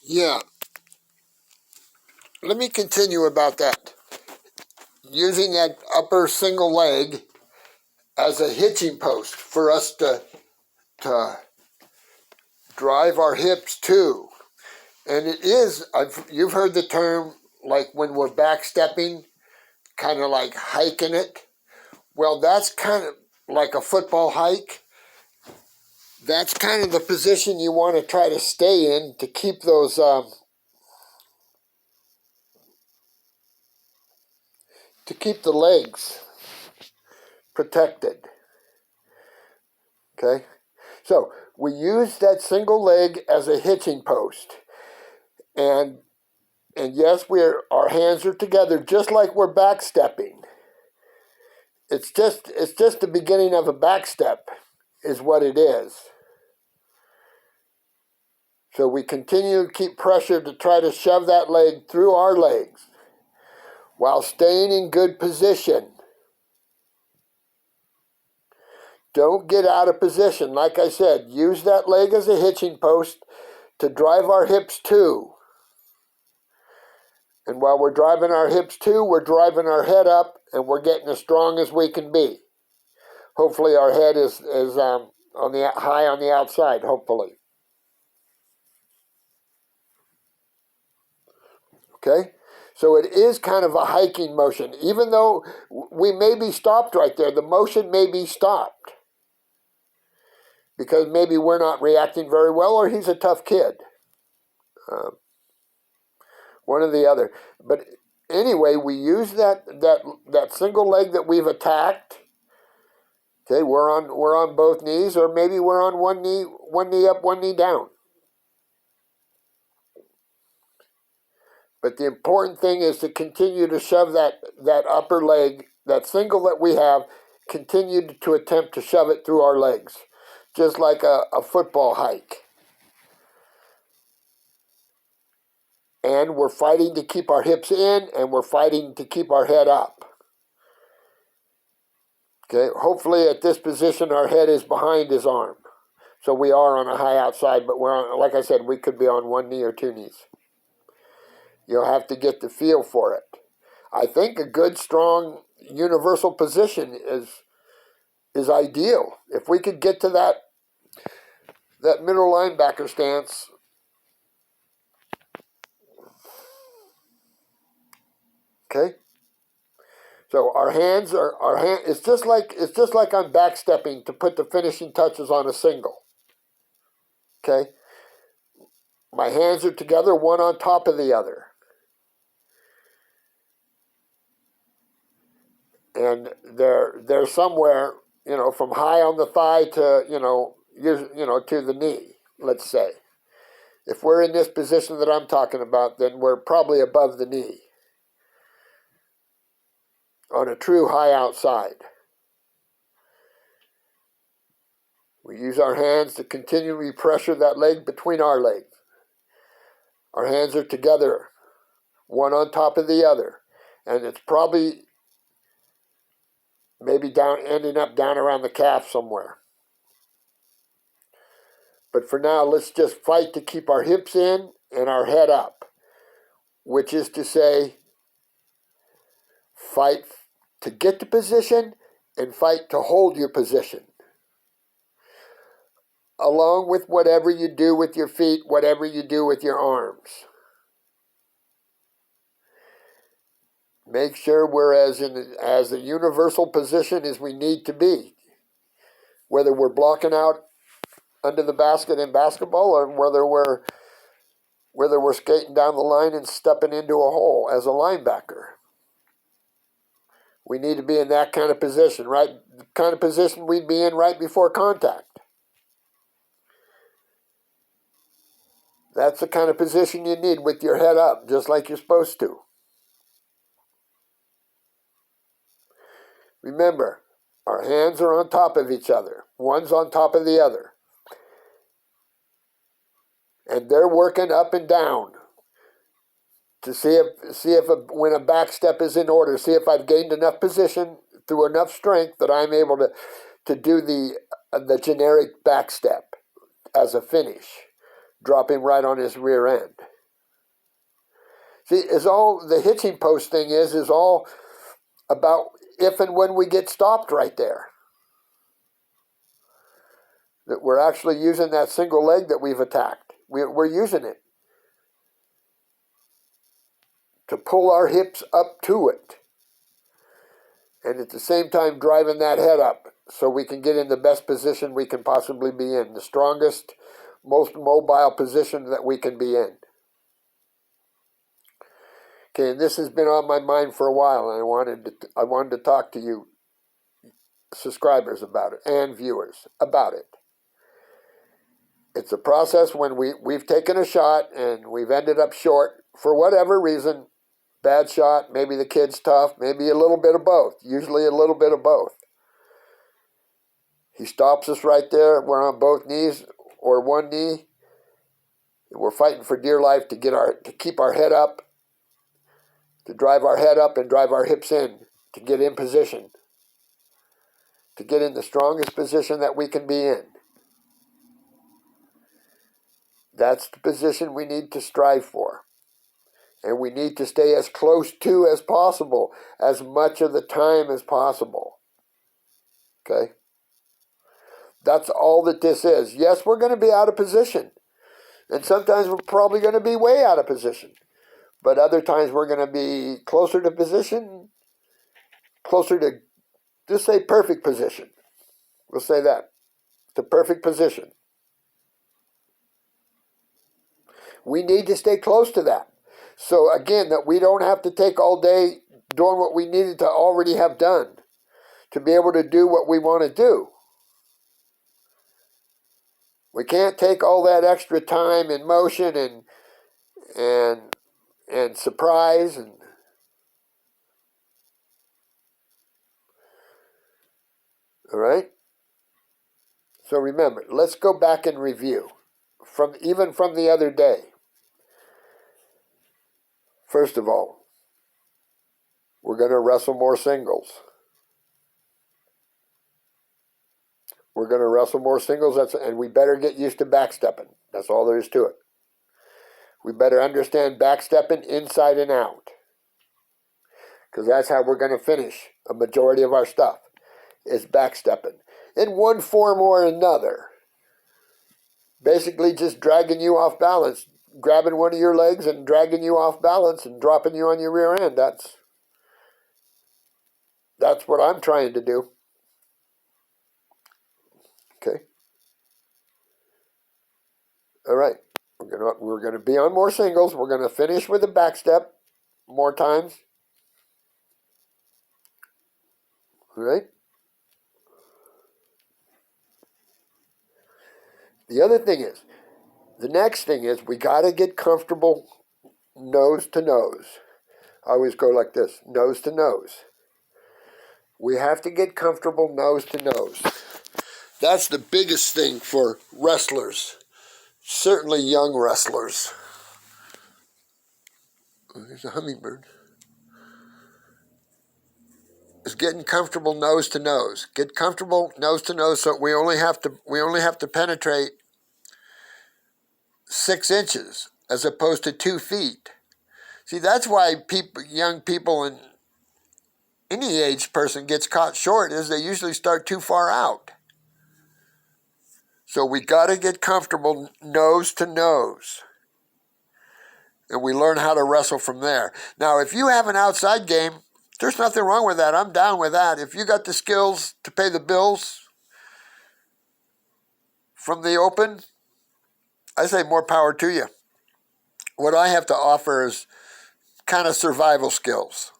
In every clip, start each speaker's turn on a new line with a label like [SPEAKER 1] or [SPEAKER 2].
[SPEAKER 1] Yeah, let me continue about that. Using that upper single leg as a hitching post for us to drive our hips to. And it is, you've heard the term, like when we're back stepping, kind of like hiking it. Well, that's kind of like a football hike. That's kind of the position you want to try to stay in to keep those to keep the legs protected. Okay, so we use that single leg as a hitching post, and yes, our hands are together just like we're back stepping. It's just the beginning of a back step, is what it is. So we continue to keep pressure to try to shove that leg through our legs while staying in good position. Don't get out of position. Like I said, use that leg as a hitching post to drive our hips to. And while we're driving our hips to, we're driving our head up and we're getting as strong as we can be. Hopefully our head is on the high on the outside, hopefully. Okay? So it is kind of a hiking motion. Even though we may be stopped right there, the motion may be stopped. Because maybe we're not reacting very well, or he's a tough kid. One or the other. But anyway, we use that single leg that we've attacked. Okay, we're on both knees, or maybe we're on one knee up, one knee down. But the important thing is to continue to shove that upper leg, that single that we have, continue to attempt to shove it through our legs, just like a football hike. And we're fighting to keep our hips in, and we're fighting to keep our head up. Okay, hopefully at this position our head is behind his arm. So we are on a high outside, but we're on, like I said, we could be on one knee or two knees. You'll have to get the feel for it. I think a good, strong, universal position is ideal. If we could get to that middle linebacker stance, okay? So our hands it's just like I'm backstepping to put the finishing touches on a single. Okay? My hands are together, one on top of the other. And they're somewhere, from high on the thigh to, to the knee, let's say. If we're in this position that I'm talking about, then we're probably above the knee on a true high outside. We use our hands to continually pressure that leg between our legs. Our hands are together, one on top of the other. And it's probably maybe ending up down around the calf somewhere. But for now, let's just fight to keep our hips in and our head up, which is to say, fight to get the position and fight to hold your position. Along with whatever you do with your feet, whatever you do with your arms. Make sure we're as a universal position as we need to be. Whether we're blocking out under the basket in basketball, or whether we're skating down the line and stepping into a hole as a linebacker. We need to be in that kind of position, right? The kind of position we'd be in right before contact. That's the kind of position you need with your head up, just like you're supposed to. Remember, our hands are on top of each other. One's on top of the other. And they're working up and down to see if when a back step is in order, see if I've gained enough position through enough strength that I'm able to do the generic back step as a finish, dropping right on his rear end. See, is all the hitching post thing is all about if and when we get stopped right there. That we're actually using that single leg that we've attacked. We're using it to pull our hips up to it. And at the same time driving that head up so we can get in the best position we can possibly be in. The strongest, most mobile position that we can be in. Okay, and this has been on my mind for a while, and I wanted to talk to you subscribers about it and viewers about it. It's a process when we've taken a shot and we've ended up short for whatever reason. Bad shot, maybe the kid's tough, maybe a little bit of both, usually a little bit of both. He stops us right there, we're on both knees or one knee, and we're fighting for dear life to keep our head up, to drive our head up and drive our hips in, to get in position, to get in the strongest position that we can be in. That's the position we need to strive for. And we need to stay as close to as possible, as much of the time as possible. Okay? That's all that this is. Yes, we're going to be out of position. And sometimes we're probably going to be way out of position. But other times we're going to be closer to position, closer to, just say perfect position. We'll say that. The perfect position. We need to stay close to that. So again, that we don't have to take all day doing what we needed to already have done to be able to do what we want to do. We can't take all that extra time and motion and surprise and all right. So remember, let's go back and review even from the other day. First of all, we're going to wrestle more singles. We're going to wrestle more singles, and we better get used to backstepping. That's all there is to it. We better understand backstepping inside and out, because that's how we're going to finish a majority of our stuff, is backstepping in one form or another. Basically just dragging you off balance, grabbing one of your legs and dragging you off balance and dropping you on your rear end. That's what I'm trying to do. Okay. All right. We're gonna be on more singles. We're gonna finish with a backstep more times. All right. The next thing is we gotta get comfortable nose to nose. I always go like this, nose to nose. We have to get comfortable nose to nose. That's the biggest thing for wrestlers, certainly young wrestlers. Oh, there's a hummingbird. Is getting comfortable nose to nose. Get comfortable nose to nose so we only have to penetrate 6 inches as opposed to 2 feet. See, that's why young people and any age person gets caught short is they usually start too far out. So we got to get comfortable nose to nose. And we learn how to wrestle from there. Now, if you have an outside game, there's nothing wrong with that. I'm down with that. If you got the skills to pay the bills from the open, I say more power to you. What I have to offer is kind of survival skills.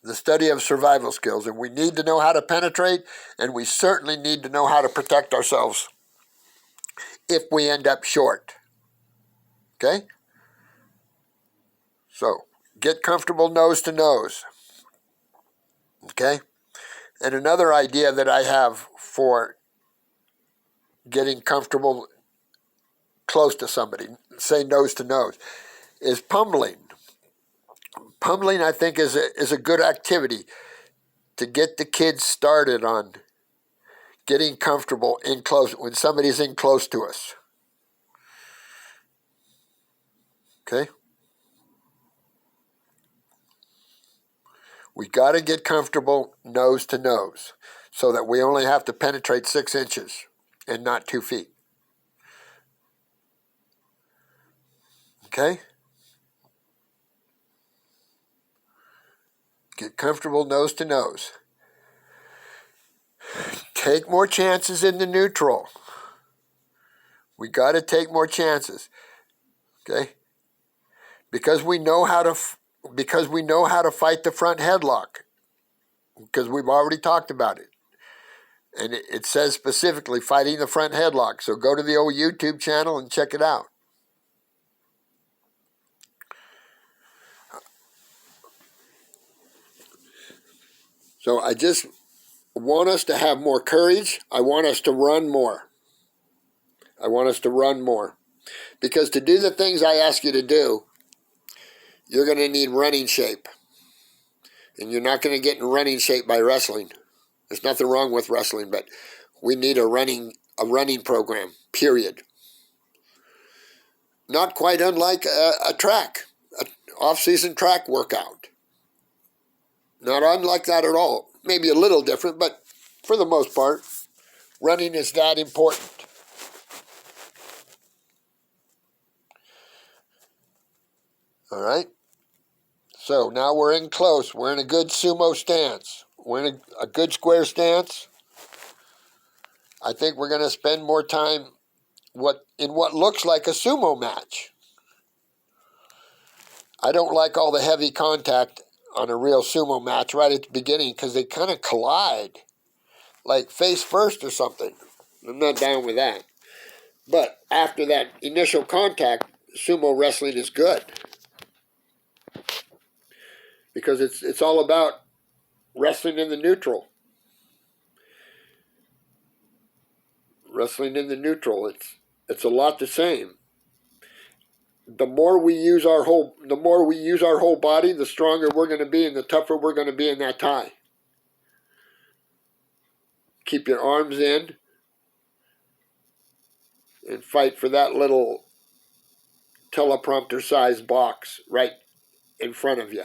[SPEAKER 1] The study of survival skills. And we need to know how to penetrate, and we certainly need to know how to protect ourselves if we end up short. Okay? So, get comfortable nose to nose. Okay? And another idea that I have for getting comfortable close to somebody, say nose to nose, is pummeling. Pummeling, I think, is a good activity to get the kids started on getting comfortable in close when somebody's in close to us. Okay? We got to get comfortable nose to nose so that we only have to penetrate 6 inches and not 2 feet. Okay? Get comfortable nose to nose. Take more chances in the neutral. We got to take more chances. Okay? Because we know how to fight the front headlock. Because we've already talked about it. And it says specifically fighting the front headlock. So go to the old YouTube channel and check it out. So I just want us to have more courage. I want us to run more. Because to do the things I ask you to do, you're going to need running shape. And you're not going to get in running shape by wrestling. There's nothing wrong with wrestling, but we need a running program, period. Not quite unlike an off-season track workout. Not unlike that at all. Maybe a little different, but for the most part, running is that important. All right? So now we're in close. We're in a good sumo stance. We're in a good square stance. I think we're going to spend more time in what looks like a sumo match. I don't like all the heavy contact on a real sumo match right at the beginning because they kind of collide, like face first or something. I'm not down with that. But after that initial contact, sumo wrestling is good because it's all about wrestling in the neutral. Wrestling in the neutral, it's a lot the same. The more we use our whole body, the stronger we're going to be and the tougher we're going to be in that tie. Keep your arms in and fight for that little teleprompter-sized box right in front of you.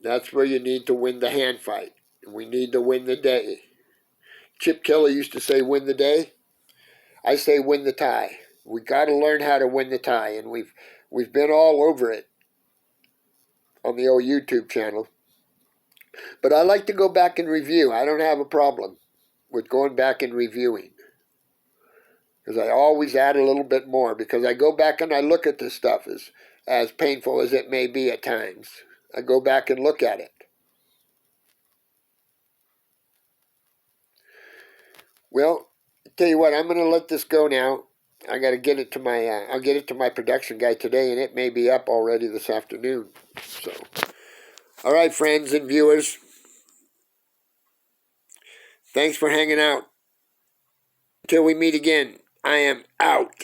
[SPEAKER 1] That's where you need to win the hand fight. We need to win the day. Chip Kelly used to say, win the day. I say win the tie. We got to learn how to win the tie, and we've been all over it on the old YouTube channel. But I like to go back and review. I don't have a problem with going back and reviewing, because I always add a little bit more, because I go back and I look at this stuff as painful as it may be at times. I go back and look at it. Well, I tell you what, I'm going to let this go now. I got to get it to my I'll get it to my production guy today, and it may be up already this afternoon. So, all right, friends and viewers, thanks for hanging out. Until we meet again, I am out.